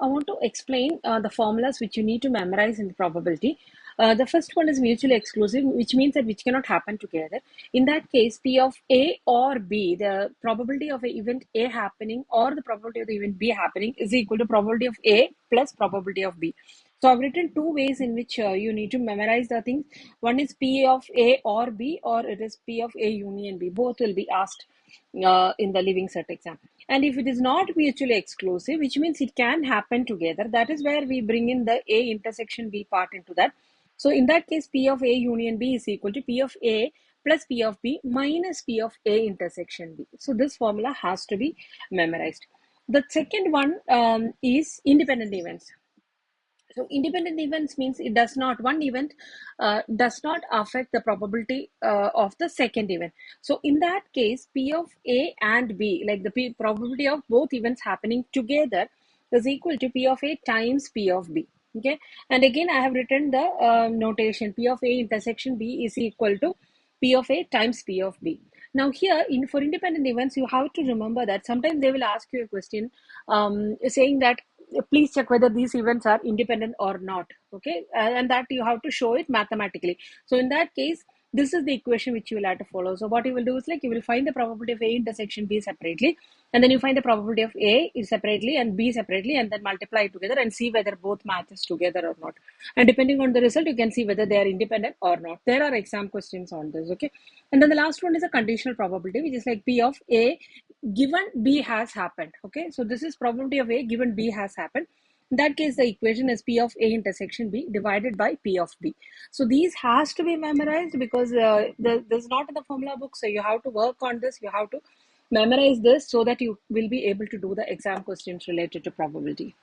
I want to explain the formulas which you need to memorize in the probability. The first one is mutually exclusive, which means that which cannot happen together. In that case, P of A or B, the probability of the event A happening or the probability of the event B happening is equal to probability of A plus probability of B. So I've written two ways in which you need to memorize the things. One is P of A or B, or it is P of A union B. Both will be asked in the living set exam. And if it is not mutually exclusive, which means it can happen together, that is where we bring in the A intersection B part into that. So in that case, P of A union B is equal to P of A plus P of B minus P of A intersection B. So this formula has to be memorized. The second one is independent events. So independent events means it does not, one event does not affect the probability of the second event. So in that case, P of A and B, like the probability of both events happening together is equal to P of A times P of B. Okay. And again, I have written the notation P of A intersection B is equal to P of A times P of B. Now here, for independent events, you have to remember that sometimes they will ask you a question saying that please check whether these events are independent or not. Okay, and that you have to show it mathematically. So in that case, this is the equation which you will have to follow. So what you will do is, like, you will find the probability of A intersection B separately, and then you find the probability of A is separately and B separately, and then multiply it together and see whether both matches together or not. And depending on the result, you can see whether they are independent or not. There are exam questions on this. Okay, and then the last one is a conditional probability, which is like P of A given B has happened. Okay, so this is probability of A given B has happened. In that case, the equation is P of A intersection B divided by P of B. So these has to be memorized because this is not in the formula book. So you have to work on this. You have to memorize this so that you will be able to do the exam questions related to probability.